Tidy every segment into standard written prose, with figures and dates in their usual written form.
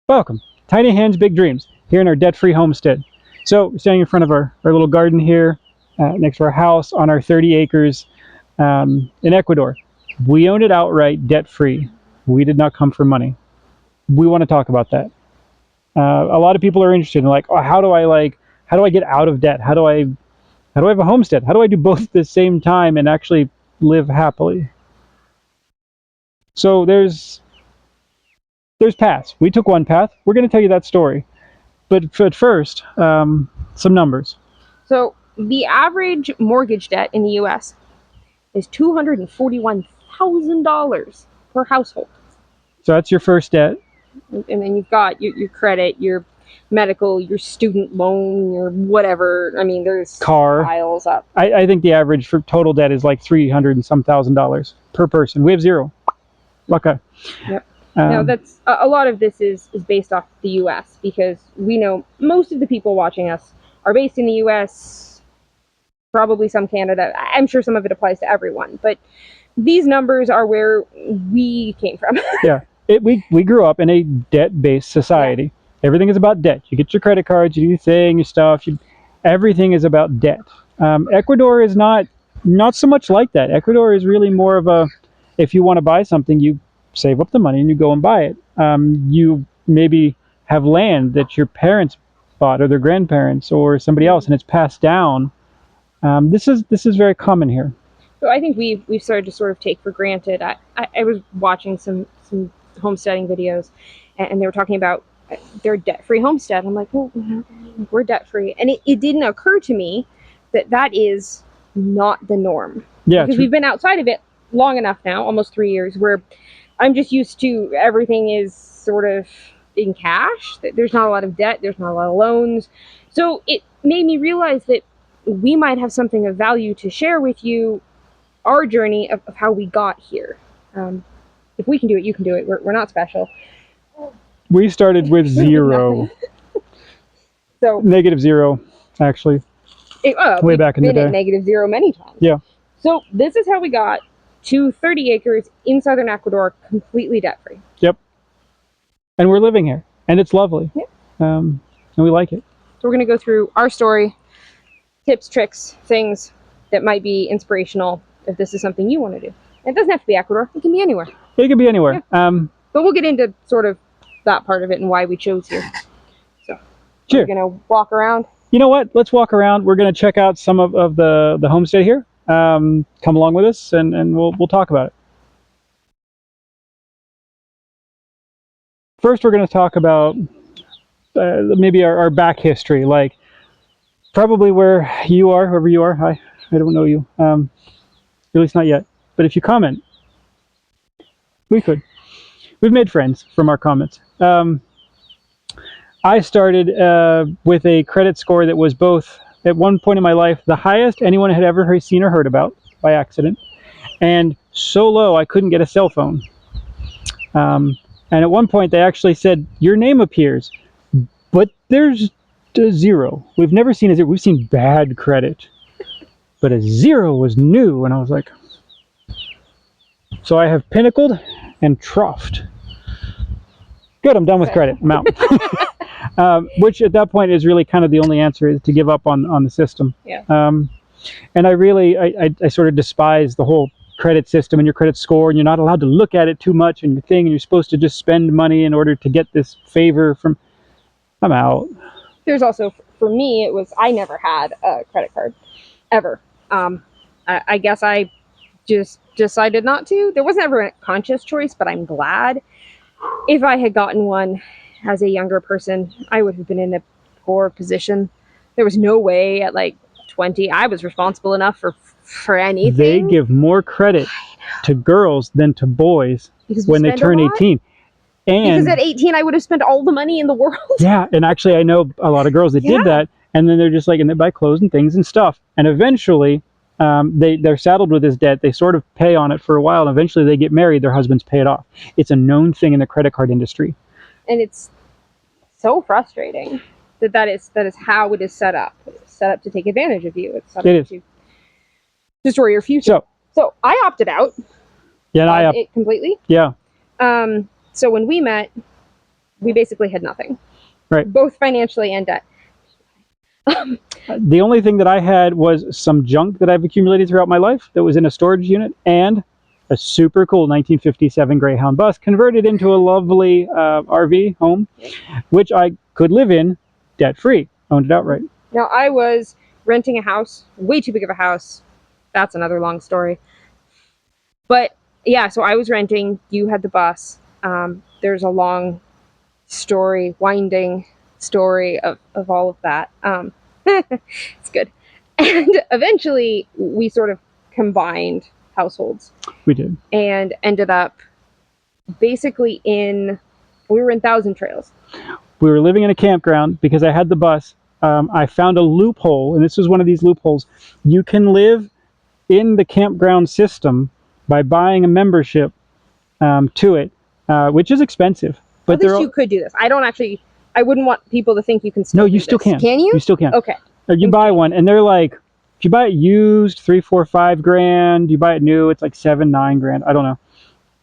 Welcome. Tiny Hands, Big Dreams, here in our debt-free homestead. So we're standing in front of our little garden here, next to our house on our 30 acres in Ecuador. We own it outright, debt-free. We did not come for money. We want to talk about that. A lot of people are interested in like, oh, how do I get out of debt? How do I have a homestead? How do I do both at the same time and actually live happily? So there's paths. We took one path. We're going to tell you that story. But first, some numbers. So the average mortgage debt in the U.S. is $241,000 per household. So that's your first debt. And then you've got your credit, your medical, your student loan, your whatever. I mean, there's car piles up. I think the average for total debt is like $300 and some thousand per person. We have zero. Okay. Yep. Now, that's a lot of this is based off the U.S. because we know most of the people watching us are based in the U.S., probably some Canada. I'm sure some of it applies to everyone, but these numbers are where we came from. Yeah, we grew up in a debt-based society. Yeah. Everything is about debt. You get your credit cards, you do your thing, your stuff. Everything is about debt. Ecuador is not so much like that. Ecuador is really more of a, if you want to buy something, you save up the money and you go and buy it. You maybe have land that your parents bought or their grandparents or somebody else, and it's passed down. This is very common here. So I think we've started to sort of take for granted. I was watching some homesteading videos, and they were talking about their debt-free homestead. I'm like, well, we're debt-free, and it didn't occur to me that is not the norm. Yeah, because we've been outside of it long enough now, almost 3 years, where I'm just used to everything is sort of in cash. There's not a lot of debt. There's not a lot of loans. So it made me realize that we might have something of value to share with you, our journey of how we got here. If we can do it, you can do it. We're not special. We started with zero. So -0, actually. Way back in the day. Been at -0 many times. Yeah. So this is how we got to 30 acres in southern Ecuador, completely debt-free. Yep. And we're living here, and it's lovely. Yep. And we like it. So we're going to go through our story, tips, tricks, things that might be inspirational if this is something you want to do. And it doesn't have to be Ecuador. It can be anywhere. It can be anywhere. Yeah. But we'll get into sort of that part of it and why we chose here. So sure. We're going to walk around. You know what? Let's walk around. We're going to check out some of the homestead here. Come along with us, and we'll talk about it. First, we're going to talk about maybe our back history, like probably where you are, whoever you are. I don't know you, at least not yet. But if you comment, we could. We've made friends from our comments. I started with a credit score that was both, at one point in my life, the highest anyone had ever seen or heard about by accident, and so low I couldn't get a cell phone. And at one point they actually said, your name appears, but there's a zero. We've never seen a zero. We've seen bad credit, but a zero was new, and I was like, so I have pinnacled and troughed. Good, I'm done with credit. I'm out. Which at that point is really kind of the only answer, is to give up on the system. Yeah. And I sort of despise the whole credit system and your credit score, and you're not allowed to look at it too much and your thing, and you're supposed to just spend money in order to get this favor from. I'm out. There's also, for me, it was, I never had a credit card ever. I guess I just decided not to. There wasn't ever a conscious choice, but I'm glad. If I had gotten one as a younger person, I would have been in a poor position. There was no way at like 20 I was responsible enough for anything. They give more credit to girls than to boys when they turn 18. And because at 18 I would have spent all the money in the world. Yeah, and actually I know a lot of girls that did that, and then they're just like, and they buy clothes and things and stuff, and eventually they're saddled with this debt. They sort of pay on it for a while, and eventually they get married, their husbands pay it off. It's a known thing in the credit card industry. And it's so frustrating that is how it is set up. It's set up to take advantage of you. It's set up to destroy your future. So I opted out. Yeah, and I opted it completely. Yeah. So when we met, we basically had nothing, Right. both financially and debt. The only thing that I had was some junk that I've accumulated throughout my life that was in a storage unit, and a super cool 1957 Greyhound bus converted into a lovely RV home, which I could live in debt-free. Owned it outright. Now, I was renting a house, way too big of a house. That's another long story. But yeah, so I was renting, you had the bus. There's a long story, winding story of all of that. It's good. And eventually we sort of combined households. We did. And ended up basically we were in Thousand Trails. We were living in a campground because I had the bus. I found a loophole, and this was one of these loopholes. You can live in the campground system by buying a membership to it, which is expensive. But at least you could do this. I wouldn't want people to think you can still No, you still can. Can you? You still can. Okay. You buy one, and they're like, if you buy it used, 3, 4, 5 grand. You buy it new, it's like 7, 9 grand. I don't know.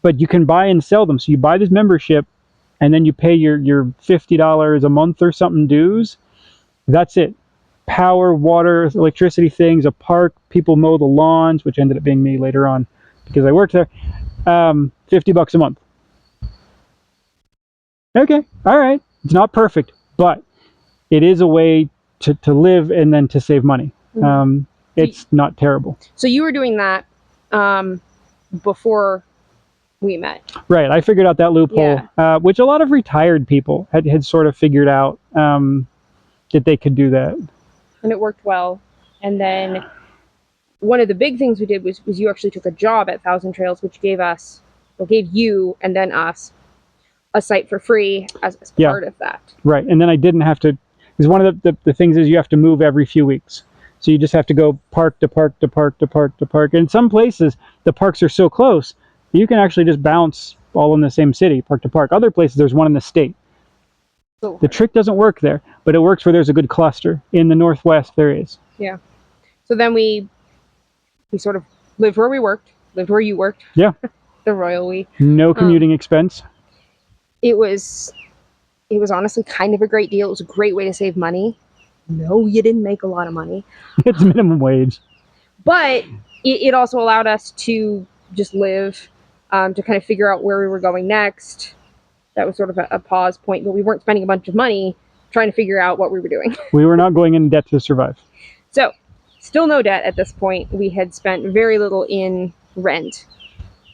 But you can buy and sell them. So you buy this membership, and then you pay your $50 a month or something dues. That's it. Power, water, electricity things, a park, people mow the lawns, which ended up being me later on because I worked there. $50 a month. Okay, all right. It's not perfect, but it is a way to live and then to save money. It's not terrible. So you were doing that before we met. Right. I figured out that loophole, which a lot of retired people had sort of figured out that they could do that. And it worked well. And then one of the big things we did was you actually took a job at Thousand Trails, which gave you and then us a site for free as part of that. Right. And then I didn't have to, because one of the things is you have to move every few weeks. So you just have to go park to park to park to park to park. And in some places, the parks are so close, you can actually just bounce all in the same city, park to park. Other places, there's one in the state. The trick doesn't work there, but it works where there's a good cluster. In the Northwest, there is. Yeah. So then we sort of lived where we worked, lived where you worked. Yeah. The royal we. No commuting expense. It was honestly kind of a great deal. It was a great way to save money. No, you didn't make a lot of money. It's minimum wage. But it also allowed us to just live, to kind of figure out where we were going next. That was sort of a pause point, but we weren't spending a bunch of money trying to figure out what we were doing. We were not going in debt to survive. So, still no debt at this point. We had spent very little in rent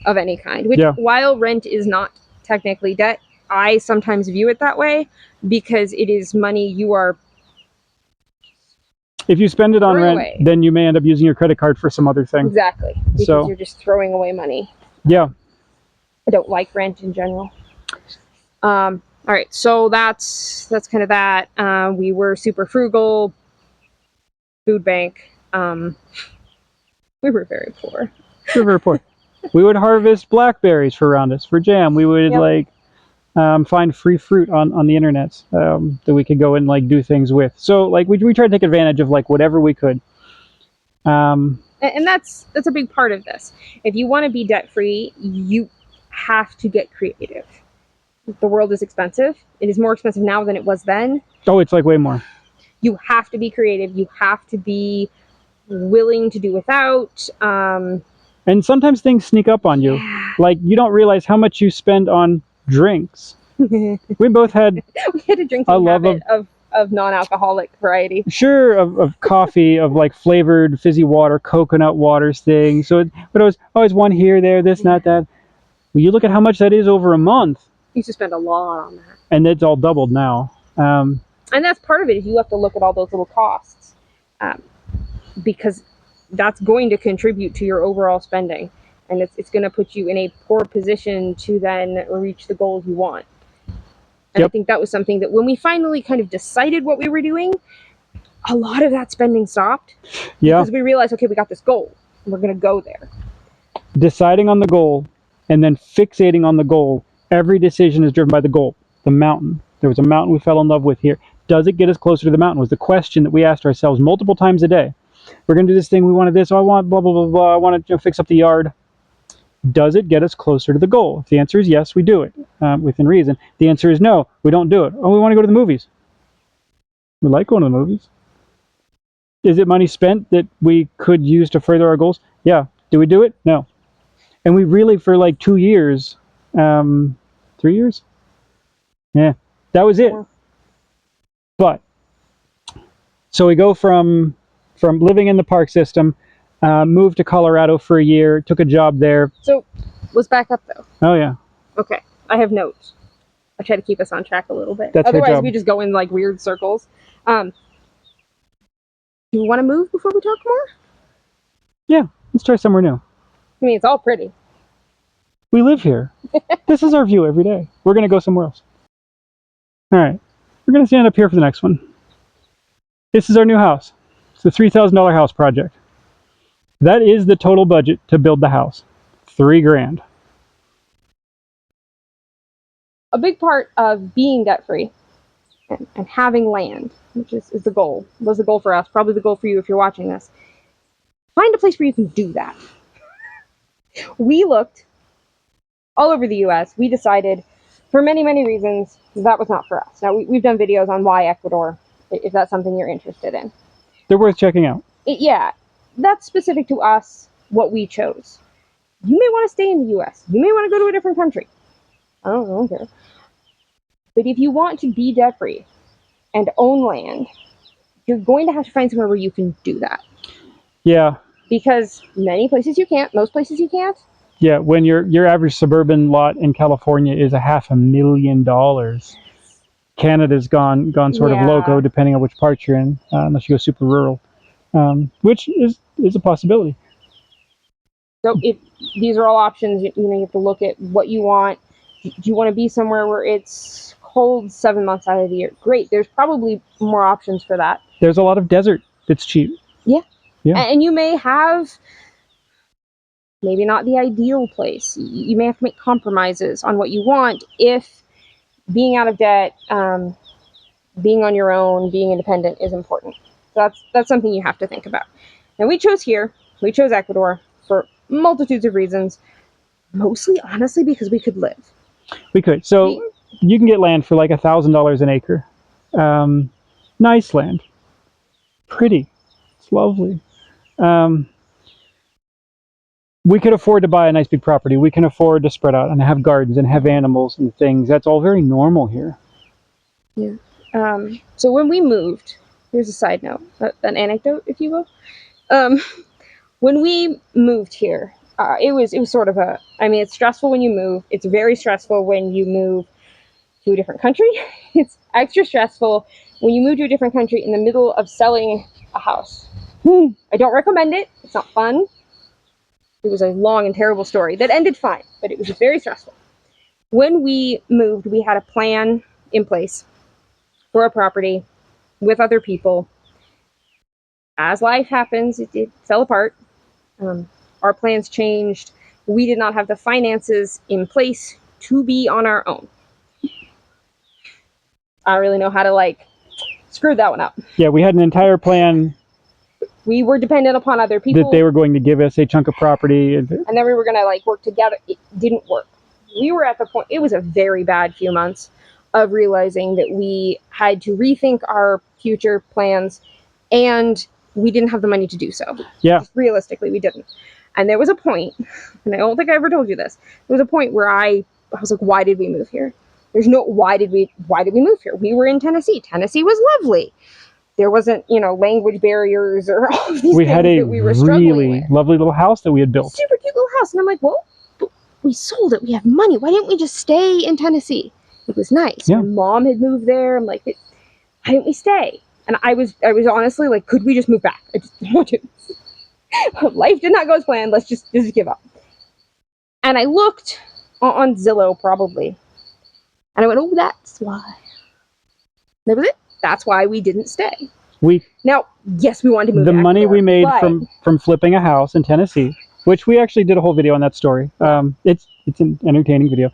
of any kind, which while rent is not technically debt, I sometimes view it that way because it is money you are... If you spend it on rent, then you may end up using your credit card for some other thing. Exactly, because you're just throwing away money. Yeah. I don't like rent in general. All right, so that's kind of that. We were super frugal. Food bank. We were very poor. We were very poor. We would harvest blackberries for Roundus for jam. We would find free fruit on the internet that we could go and do things with. So we tried to take advantage of whatever we could. And that's a big part of this. If you want to be debt free, you have to get creative. The world is expensive. It is more expensive now than it was then. Oh, it's way more. You have to be creative. You have to be willing to do without. And sometimes things sneak up on you. You don't realize how much you spend on drinks. We both had we had a drinking habit of non-alcoholic variety. Sure, of coffee, of flavored fizzy water, coconut waters things. So, but it was always one here, there, this, not that. Well, you look at how much that is over a month. You used to spend a lot on that. And it's all doubled now. And that's part of it, is you have to look at all those little costs. Because that's going to contribute to your overall spending. And it's going to put you in a poor position to then reach the goals you want. And I think that was something that when we finally kind of decided what we were doing, a lot of that spending stopped. Yeah. Because we realized, okay, we got this goal. And we're going to go there. Deciding on the goal and then fixating on the goal. Every decision is driven by the goal. The mountain. There was a mountain we fell in love with here. Does it get us closer to the mountain? Was the question that we asked ourselves multiple times a day. We're going to do this thing. We wanted this. Oh, I want blah, blah, blah, blah. I want to fix up the yard. Does it get us closer to the goal? If the answer is yes, we do it within reason. The answer is no, we don't do it. Oh, we want to go to the movies. We like going to the movies. Is it money spent that we could use to further our goals? Yeah. Do we do it? No. And we really, for like 2 years, 3 years? Yeah, that was it. But, so we go from living in the park system, moved to Colorado for a year, took a job there. So let's back up though. Oh yeah. Okay, I have notes. I try to keep us on track a little bit. That's her Otherwise, job. we just go in like weird circles. Do you want to move before we talk more? Yeah, let's try somewhere new. I mean, it's all pretty. We live here. This is our view every day. We're going to go somewhere else. All right, we're going to stand up here for the next one. This is our new house. It's the $3,000 house project. That is the total budget to build the house. $3,000. A big part of being debt-free and having land, which is the goal, was the goal for us, probably the goal for you if you're watching this. Find a place where you can do that. We looked all over the US. We decided, for many, many reasons, that was not for us. Now, we've done videos on why Ecuador, if that's something you're interested in. They're worth checking out. Yeah, that's specific to us, what we chose. You may want to stay in the US. You may want to go to a different country. I don't care. But if you want to be debt-free and own land, you're going to have to find somewhere where you can do that. Yeah. Because many places you can't, most places you can't. Yeah, when your average suburban lot in California is $500,000. Canada's gone sort of loco, depending on which part you're in, unless you go super rural, which is a possibility. So if these are all options, you have to look at what you want. Do you want to be somewhere where it's cold 7 months out of the year? Great. There's probably more options for that. There's a lot of desert that's cheap. Yeah. Yeah. And you may have maybe not the ideal place. You may have to make compromises on what you want if being out of debt, being on your own, being independent is important. So that's something you have to think about. Now, we chose here. We chose Ecuador for multitudes of reasons. Mostly, honestly, because we could live. We could. So you can get land for like $1,000 an acre. Nice land. Pretty. It's lovely. We could afford to buy a nice big property. We can afford to spread out and have gardens and have animals and things. That's all very normal here. Yeah. So when we moved, here's a side note, an anecdote, if you will. When we moved here, it was sort of it's stressful when you move. It's very stressful when you move to a different country. It's extra stressful when you move to a different country in the middle of selling a house. I don't recommend it. It's not fun. It was a long and terrible story that ended fine, but it was very stressful. When we moved, we had a plan in place for a property with other people. As life happens, it fell apart. Our plans changed. We did not have the finances in place to be on our own. I don't really know how to screw that one up. Yeah, we had an entire plan. We were dependent upon other people. That they were going to give us a chunk of property. And then we were going to work together. It didn't work. We were at the point, it was a very bad few months of realizing that we had to rethink our future plans, and we didn't have the money to do so. Yeah. Just realistically, we didn't. And there was a point, and I don't think I ever told you this, there was a point where I was like, why did we move here? Why did we move here? We were in Tennessee. Tennessee was lovely. There wasn't, language barriers or all these things that we were struggling with. We had a really lovely little house that we had built. Super cute little house. And I'm like, well, we sold it. We have money. Why didn't we just stay in Tennessee? It was nice. Yeah. My mom had moved there. I'm like, why didn't we stay? And I was honestly like, could we just move back? I just didn't want to. Life did not go as planned. Let's just give up. And I looked on Zillow probably. And I went, oh, that's why. That was it. That's why we didn't stay. Now, yes, we wanted to move. The money we made from flipping a house in Tennessee, which we actually did a whole video on that story. It's an entertaining video.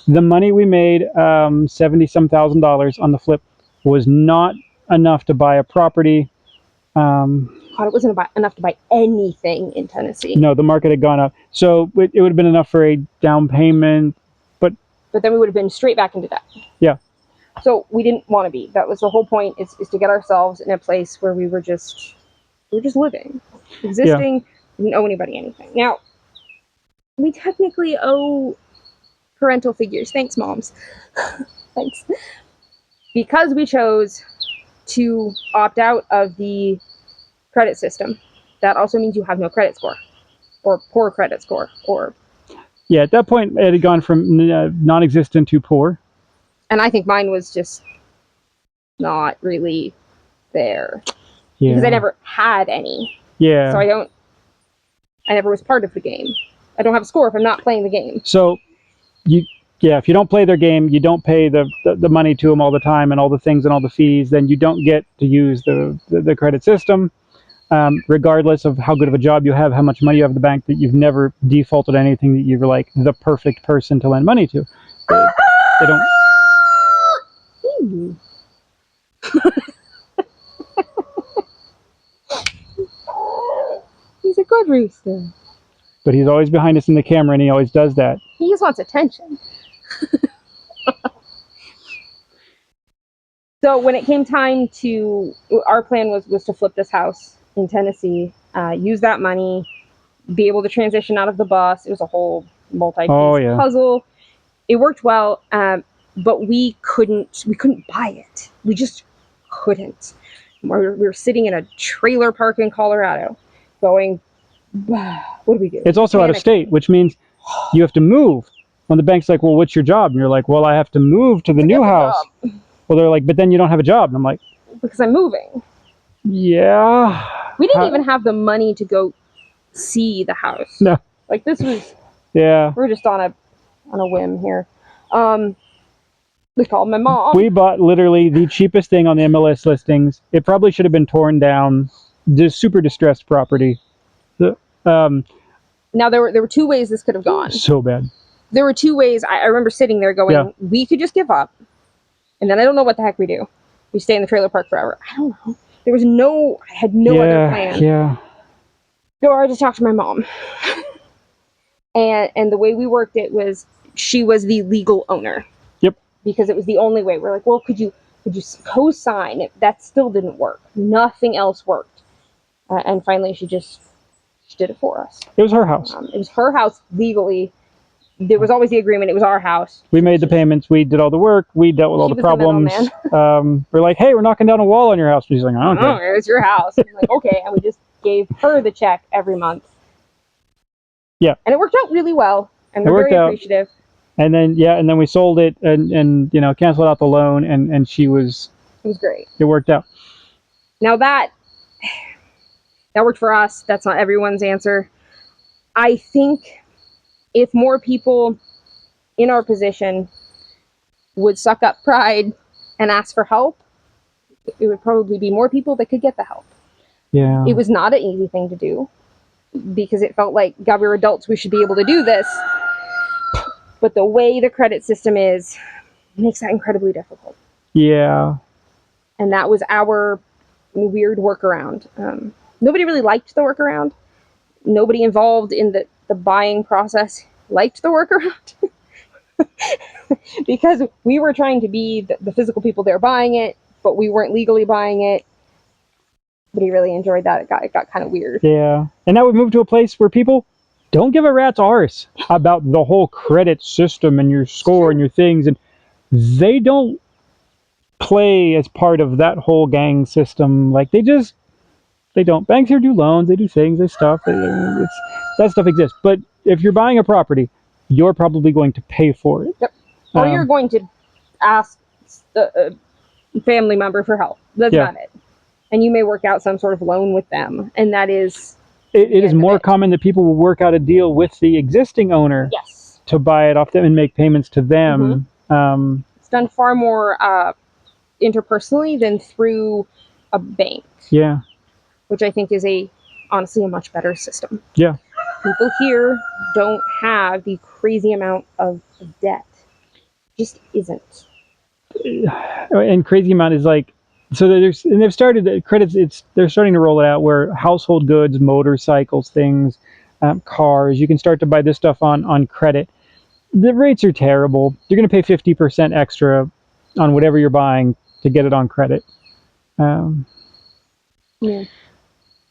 The money we made, $70-some thousand on the flip, was not enough to buy a property God, it wasn't enough to buy anything in Tennessee. No, the market had gone up. So it would have been enough for a down payment, but then we would have been straight back into debt. Yeah. So we didn't want to be. That was the whole point, is to get ourselves in a place where we were just living, existing, didn't owe anybody anything. Now, we technically owe parental figures. Thanks, moms. Thanks. Because we chose to opt out of the credit system, that also means you have no credit score, or poor credit score, or... Yeah, at that point, it had gone from non-existent to poor. And I think mine was just not really there. Yeah. Because I never had any. Yeah. So I never was part of the game. I don't have a score if I'm not playing the game. So, if you don't play their game, you don't pay the money to them all the time and all the things and all the fees, then you don't get to use the credit system, regardless of how good of a job you have, how much money you have in the bank, that you've never defaulted anything that you're like the perfect person to lend money to. They don't... He's a good rooster. But he's always behind us in the camera, and he always does that. He just wants attention. So when it came time to... Our plan was to flip this house in Tennessee, use that money, be able to transition out of the bus. It was a whole multi-piece puzzle. It worked well, but we couldn't buy it. We just couldn't. We were sitting in a trailer park in Colorado going, what do we do? It's also out of state, which means you have to move. When the bank's like, well, what's your job? And you're like, well, I have to move to the new house. Well, they're like, but then you don't have a job. And I'm like, because I'm moving. Yeah. We didn't even have the money to go see the house. No. Like, this was... Yeah. We're just on a whim here. We called my mom. We bought literally the cheapest thing on the MLS listings. It probably should have been torn down. Just super distressed property. Now, there were two ways this could have gone. So bad. There were two ways. I remember sitting there going, we could just give up. And then I don't know what the heck we do. We stay in the trailer park forever. I don't know. I had no other plan. Yeah. So I just talked to my mom. And the way we worked it was, she was the legal owner. Yep. Because it was the only way. We're like, well, could you co-sign it? That still didn't work. Nothing else worked. And finally, she did it for us. It was her house. It was her house legally. There was always the agreement. It was our house. We made the payments. We did all the work. We dealt with all the problems. We're like, hey, we're knocking down a wall on your house. She's like, I don't care. It's your house. I'm like, okay. And we just gave her the check every month. Yeah. And it worked out really well. And we're very appreciative. And then we sold it and canceled out the loan, and it was great. It worked out. Now that worked for us. That's not everyone's answer. I think if more people in our position would suck up pride and ask for help, it would probably be more people that could get the help. Yeah. It was not an easy thing to do, because it felt like, God, we're adults, we should be able to do this. But the way the credit system makes that incredibly difficult. Yeah. And that was our weird workaround. Nobody really liked the workaround. Nobody involved in the buying process liked the workaround. Because we were trying to be the physical people there buying it, but we weren't legally buying it. But he really enjoyed that. It got kind of weird. Yeah. And now we've moved to a place where people don't give a rat's arse about the whole credit system and your score and your things. And they don't play as part of that whole gang system. Like, they don't. Banks here do loans, they do things, they stuff. That stuff exists. But if you're buying a property, you're probably going to pay for it. Yep. Or you're going to ask a family member for help. That's not it. And you may work out some sort of loan with them. And that is... It is more common that people will work out a deal with the existing owner to buy it off them and make payments to them. Mm-hmm. It's done far more interpersonally than through a bank. Yeah. Which I think is honestly a much better system. Yeah. People here don't have the crazy amount of debt. Just isn't. And crazy amount is like, So they've started credits. They're starting to roll it out where household goods, motorcycles, things, cars. You can start to buy this stuff on credit. The rates are terrible. You're going to pay 50% extra on whatever you're buying to get it on credit. Yeah.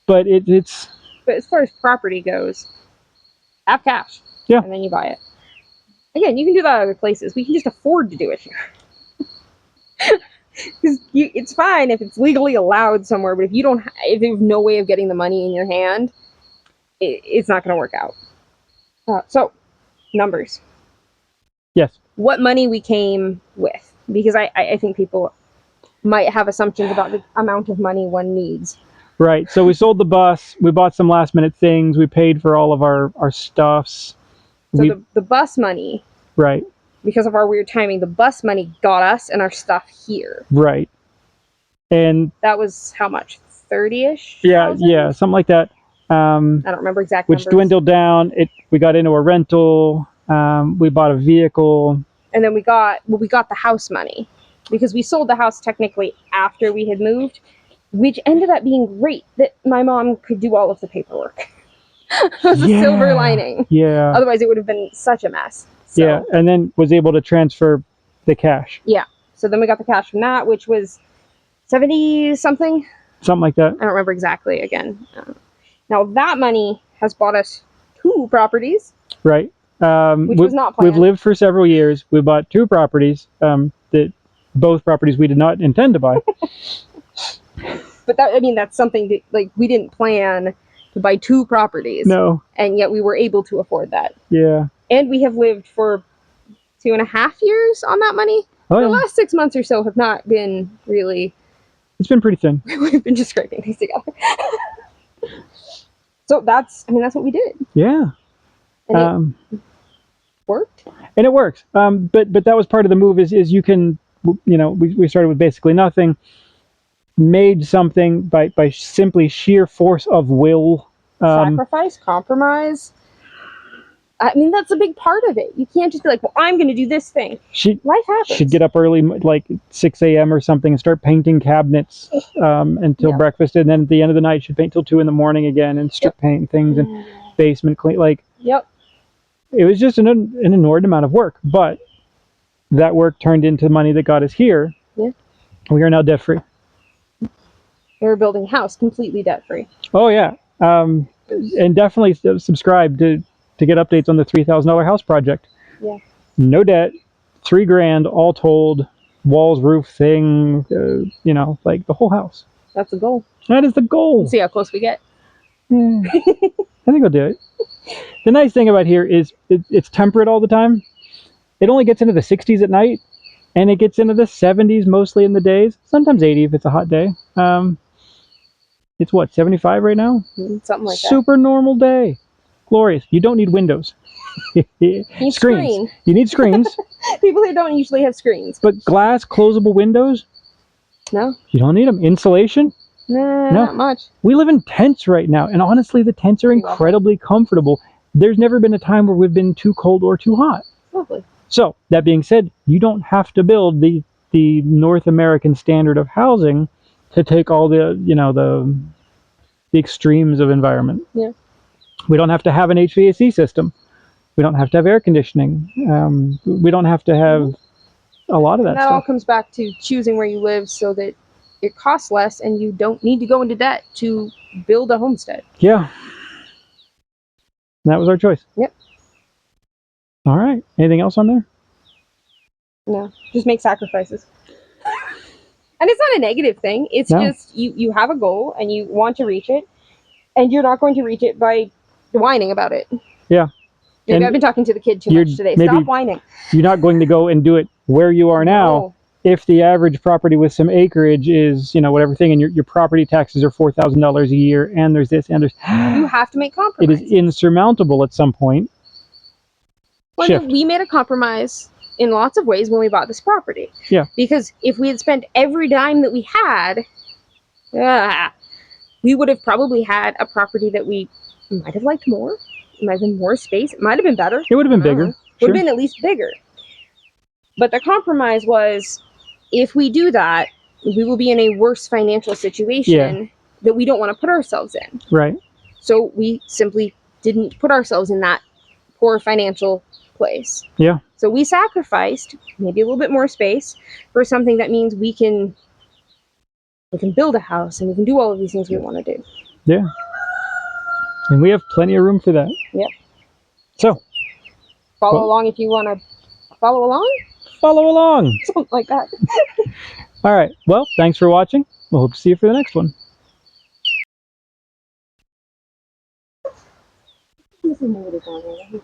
But it's. But as far as property goes, have cash. Yeah. And then you buy it. Again, you can do that other places. We can just afford to do it here. Because it's fine if it's legally allowed somewhere, but if you have no way of getting the money in your hand, it's not going to work out. So, numbers. Yes. What money we came with, because I think people might have assumptions about the amount of money one needs. Right. So we sold the bus. We bought some last minute things. We paid for all of our stuffs. So the bus money. Right. Because of our weird timing, the bus money got us and our stuff here. Right. And that was how much? 30-ish? Yeah, something like that. I don't remember exact which numbers. Dwindled down. We got into a rental. We bought a vehicle. And then we got the house money. Because we sold the house technically after we had moved, which ended up being great that my mom could do all of the paperwork. It was a silver lining. Yeah. Otherwise, it would have been such a mess. So, yeah, and then was able to transfer the cash. Yeah. So then we got the cash from that, which was 70-something. Something like that. I don't remember exactly again. Now, that money has bought us 2 properties. Right. Which was not planned. We've lived for several years. We bought 2 properties. That both properties we did not intend to buy. But that's something that, we didn't plan to buy 2 properties. No. And yet we were able to afford that. Yeah. And we have lived for 2.5 years on that money. Oh, the last 6 months or so have not been really... It's been pretty thin. We've been just scraping things together. So that's what we did. Yeah. And it worked. And it works. But that was part of the move is you can, we started with basically nothing, made something by simply sheer force of will. Sacrifice, compromise. That's a big part of it. You can't just be like, well, I'm going to do this thing. Life happens. She'd get up early, like 6 a.m. or something, and start painting cabinets until breakfast. And then at the end of the night, she'd paint till 2 a.m. again and strip paint things and basement clean. Yep. It was just an inordinate amount of work. But that work turned into money that got us here. Yeah. We are now debt-free. We were building a house completely debt-free. Oh, yeah. And definitely subscribe to get updates on the $3,000 house project. Yeah. No debt, $3,000 all told, walls, roof, thing, the whole house. That's the goal. That is the goal. We'll see how close we get. I think we'll do it. The nice thing about here is it's temperate all the time. It only gets into the 60s at night, and it gets into the 70s mostly in the days. Sometimes 80 if it's a hot day. It's 75 right now? Something like that. Super normal day. Glorious. You don't need windows. Screens. You need screens. People here don't usually have screens. But glass, closable windows? No. You don't need them. Insulation? No, not much. We live in tents right now, and honestly, the tents are incredibly comfortable. There's never been a time where we've been too cold or too hot. Lovely. So, that being said, you don't have to build the North American standard of housing to take all the extremes of environment. Yeah. We don't have to have an HVAC system. We don't have to have air conditioning. We don't have to have a lot of that stuff. That all comes back to choosing where you live so that it costs less and you don't need to go into debt to build a homestead. Yeah. That was our choice. Yep. All right. Anything else on there? No. Just make sacrifices. And it's not a negative thing. It's just you have a goal and you want to reach it, and you're not going to reach it by whining about it. Yeah. Maybe I've been talking to the kid too much today. Stop whining. You're not going to go and do it where you are now. If the average property with some acreage is, whatever thing, and your property taxes are $4,000 a year, and there's this, and there's... You have to make compromises. It is insurmountable at some point. We made a compromise in lots of ways when we bought this property. Yeah. Because if we had spent every dime that we had, we would have probably had a property that we might have liked more. It might have been more space. It might have been better. It would have been bigger. It would have been at least bigger. But the compromise was, if we do that, we will be in a worse financial situation that we don't want to put ourselves in. Right. So we simply didn't put ourselves in that poor financial place. Yeah. So we sacrificed maybe a little bit more space for something that means we can build a house and we can do all of these things we want to do. Yeah. And we have plenty of room for that. Yep. So follow along if you want to follow along. Follow along. Something like that. All right. Well, thanks for watching. We'll hope to see you for the next one. This is